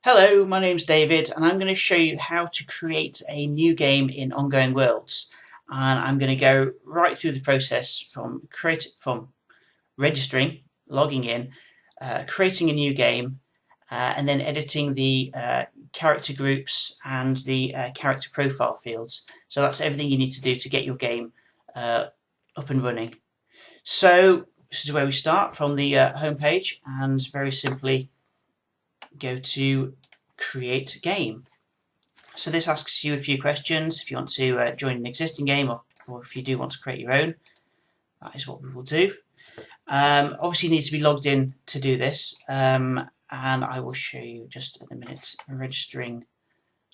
Hello, my name's David and I'm going to show you how to create a new game in Ongoing Worlds. And I'm going to go right through the process from registering, logging in, creating a new game, and then editing the character groups and the character profile fields. So that's everything you need to do to get your game up and running. So this is where we start from the home page, and very simply go to create game. So this asks you a few questions if you want to join an existing game, or if you do want to create your own. That is what we will do. Obviously you need to be logged in to do this, and I will show you just at the minute registering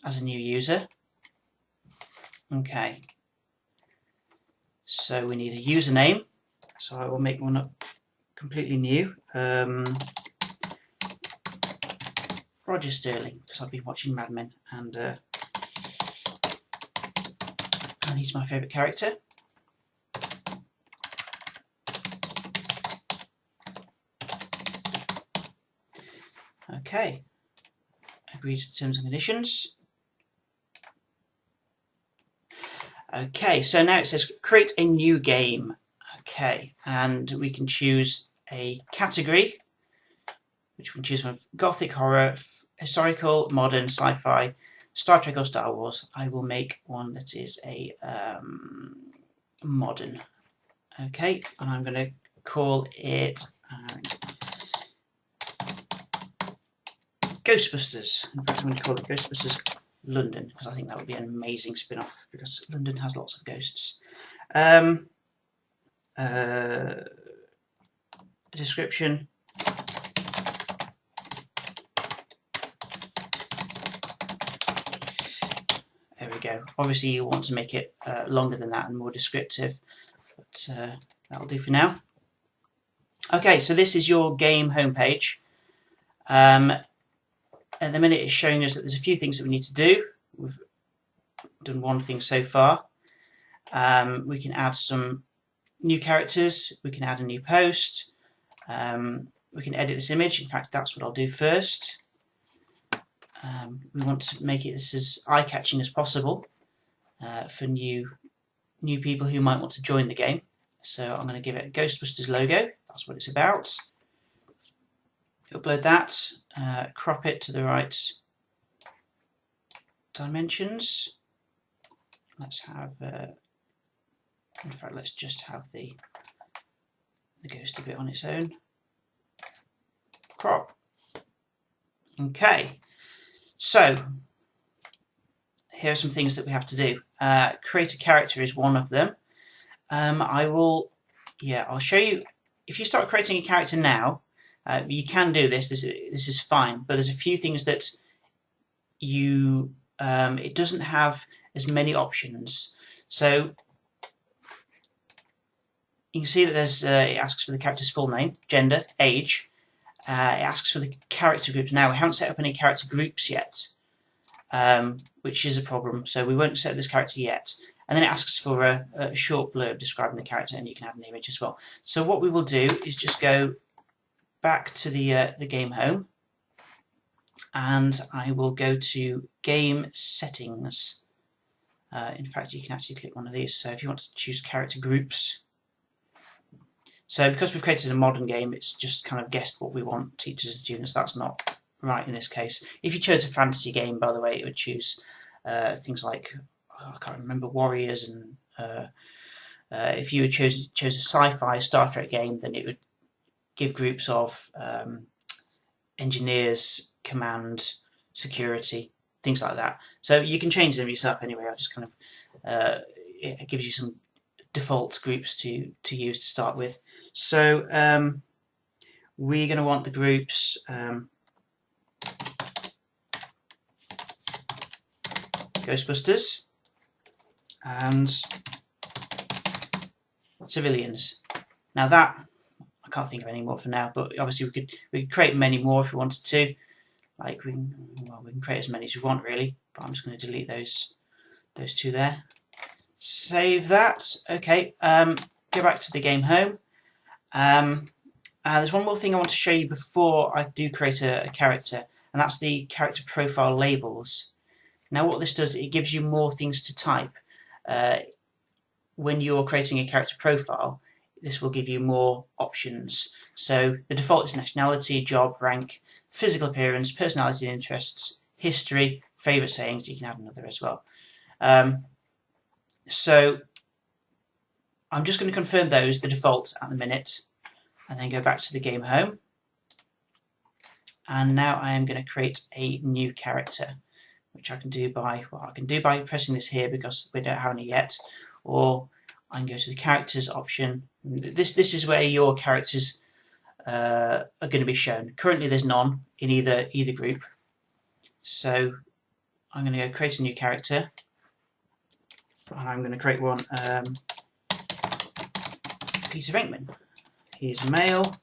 as a new user. Okay, so we need a username, so I will make one up completely new. Roger Sterling, because I've been watching Mad Men, and he's my favourite character. Okay, agree to terms and conditions. Okay, so now it says create a new game. Okay, and we can choose a category, which we can choose from Gothic, Horror, Historical, Modern, Sci-Fi, Star Trek or Star Wars. I will make one that is a modern. Okay, and I'm going to call it Ghostbusters. In fact, I'm going to call it Ghostbusters London, because I think that would be an amazing spin-off, because London has lots of ghosts. Description. There we go. Obviously you want to make it longer than that and more descriptive, but that'll do for now. Okay, so this is your game homepage. At the minute it's showing us that there's a few things that we need to do. We've done one thing so far. We can add some new characters, we can add a new post, we can edit this image. In fact, that's what I'll do first. We want to make it this as eye-catching as possible for new people who might want to join the game. So I'm going to give it a Ghostbusters logo. That's what it's about. Upload that, crop it to the right dimensions. Let's have, in fact, let's just have the ghosty bit on its own. Crop. Okay. So, here are some things that we have to do. Create a character is one of them. I'll show you. If you start creating a character now, you can do this. This is fine, but there's a few things that it doesn't have as many options. So you can see that there's it asks for the character's full name, gender, age. It asks for the character groups. Now we haven't set up any character groups yet, which is a problem. So we won't set this character yet. And then it asks for a short blurb describing the character, and you can add an image as well. So what we will do is just go back to the game home, and I will go to game settings. In fact, you can actually click one of these. So if you want to choose character groups. So because we've created a modern game, it's just kind of guessed what we want teachers and students. That's not right in this case. If you chose a fantasy game, by the way, it would choose things like, I can't remember, warriors, and if you chose a sci-fi Star Trek game, then it would give groups of engineers, command, security, things like that. So you can change them yourself anyway. I'll just kind of it gives you some default groups to use to start with. So we're going to want the groups Ghostbusters and civilians. Now that I can't think of any more for now, but obviously we could create many more if we wanted to. Like we can create as many as we want really, but I'm just going to delete those two there. Save that. Okay, go back to the game home. There's one more thing I want to show you before I do create a character. and that's the character profile labels. Now what this does, it gives you more things to type. When you're creating a character profile, this will give you more options. So the default is nationality, job, rank, physical appearance, personality and interests, history, favourite sayings. You can add another as well. So I'm just going to confirm those, the default at the minute, and then go back to the game home. And now I am going to create a new character, which I can do by, well, I can do by pressing this here because we don't have any yet, or I can go to the characters option. This is where your characters are going to be shown. Currently there's none in either group, so I'm going to go create a new character, and I'm going to create one, Peter Venkman. He is male.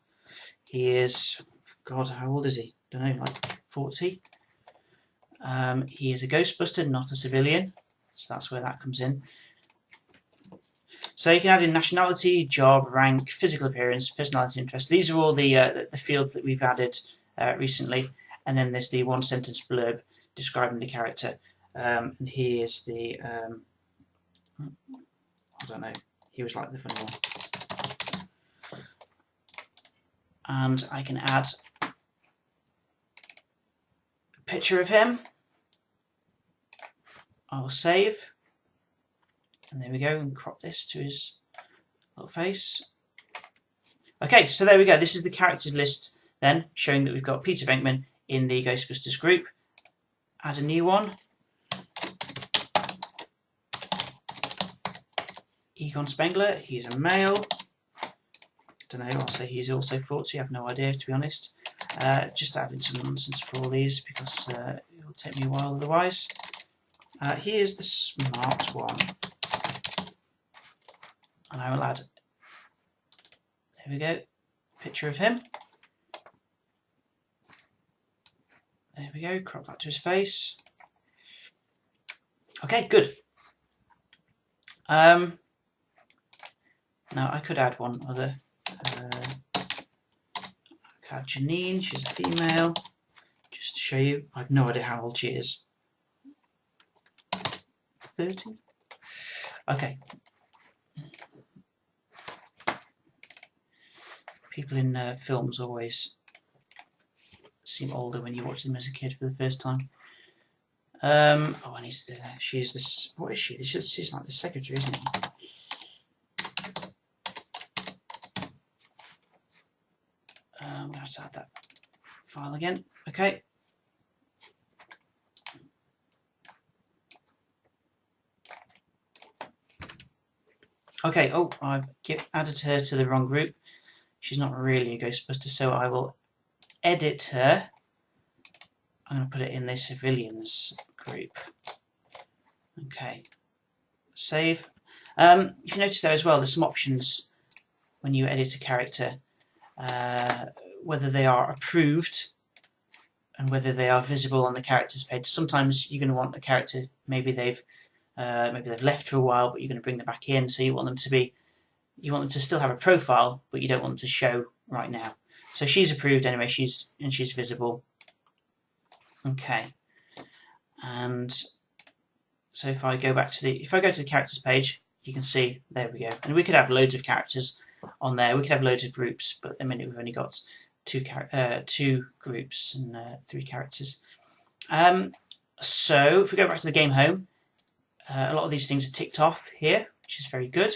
He is, God, how old is he? I don't know, like 40. He is a Ghostbuster, not a civilian, so that's where that comes in. So you can add in nationality, job, rank, physical appearance, personality, interest. These are all the fields that we've added recently, and then there's the one sentence blurb describing the character. And he is the I don't know. He was like the funny one. And I can add a picture of him. I will save, and there we go, and crop this to his little face. Okay, so there we go. This is the characters list then, showing that we've got Peter Venkman in the Ghostbusters group. Add a new one. Egon Spengler, he's a male. Don't know, I'll say he's also 40, I have no idea, to be honest. Just adding some nonsense for all these because it will take me a while otherwise. He is the smart one. And I will add, there we go, picture of him. There we go, crop that to his face. Okay, good. Now I could add one other. I could add Janine, she's a female, just to show you. I have no idea how old she is. 30? Okay. People in films always seem older when you watch them as a kid for the first time. Oh, I need to do that. She's this. What is she? She's like the secretary, isn't it? I'm going to have to add that file again. Okay. Okay. Oh, I've added her to the wrong group. She's not really a Ghostbuster, so I will edit her. I'm going to put it in the civilians group. Okay. Save. If you notice there as well, there's some options when you edit a character, whether they are approved and whether they are visible on the characters page. Sometimes you're going to want a character, maybe they've left for a while, but you're going to bring them back in, so you want them to still have a profile, but you don't want them to show right now. So she's approved anyway. She's visible. Okay, and so if I go to the characters page, you can see there we go. And we could have loads of characters on there. We could have loads of groups, but at the minute we've only got two groups and 3 characters. So if we go back to the game home, a lot of these things are ticked off here, which is very good.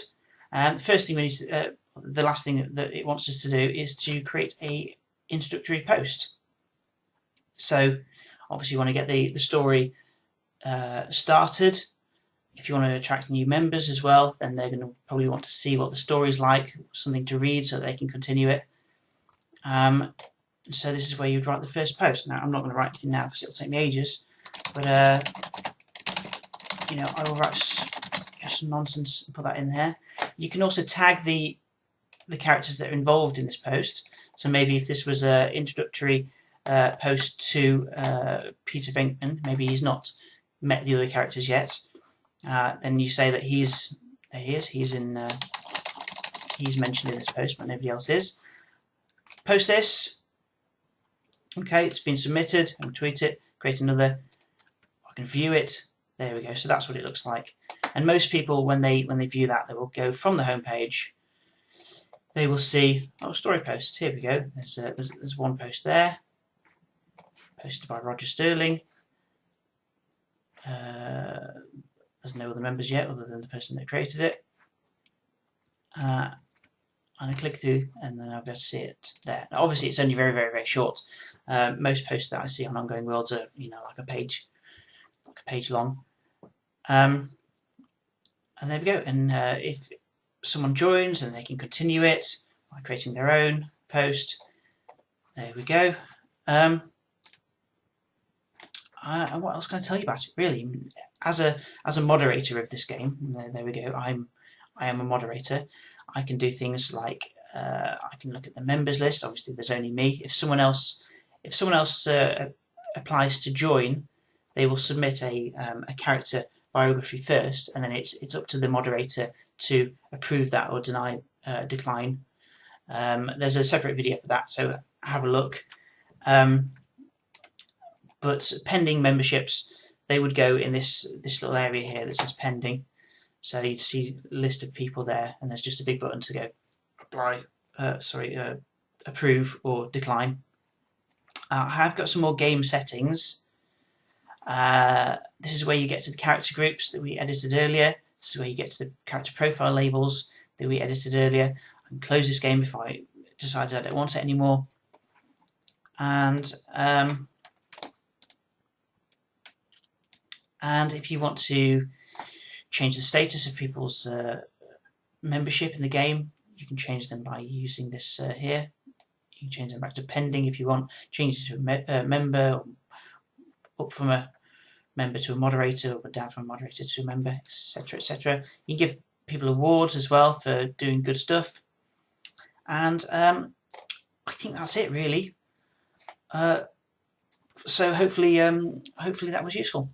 The first thing we need to, the last thing that it wants us to do is to create a introductory post. So obviously you want to get the story started. If you want to attract new members as well, then they're going to probably want to see what the story's like, something to read so they can continue it. So this is where you'd write the first post. Now I'm not going to write anything now because it'll take me ages, but you know, I will write some nonsense and put that in there. You can also tag the characters that are involved in this post. So maybe if this was an introductory post to Peter Venkman, maybe he's not met the other characters yet. Then you say that he's mentioned in this post, but nobody else is. Post this, Okay, it's been submitted. I'm going to tweet it, create another. I can view it. There we go. So that's what it looks like. And most people, when they view that, they will go from the home page. They will see, oh, story post. Here we go. There's one post there, posted by Roger Sterling. There's no other members yet, other than the person that created it. And I click through, and then I'll be able to see it there. Now, obviously, it's only very, very, very short. Most posts that I see on Ongoing Worlds are, like a page long. And there we go. And if someone joins, then they can continue it by creating their own post. There we go. And what else can I tell you about it? Really, as a moderator of this game, there we go. I am a moderator. I can do things like I can look at the members list. Obviously, there's only me. If someone else applies to join, they will submit a character biography first, and then it's up to the moderator to approve that or decline. There's a separate video for that, so have a look. But pending memberships, they would go in this little area here that says pending. So you'd see a list of people there, and there's just a big button to go approve or decline. I have got some more game settings. This is where you get to the character groups that we edited earlier. This is where you get to the character profile labels that we edited earlier. I can close this game if I decide I don't want it anymore. And if you want to change the status of people's membership in the game, you can change them by using this here. You can change them back to pending if you want, change it to a member, or up from a member to a moderator, or down from a moderator to a member, etc., etc. You can give people awards as well for doing good stuff. And I think that's it, really. So hopefully that was useful.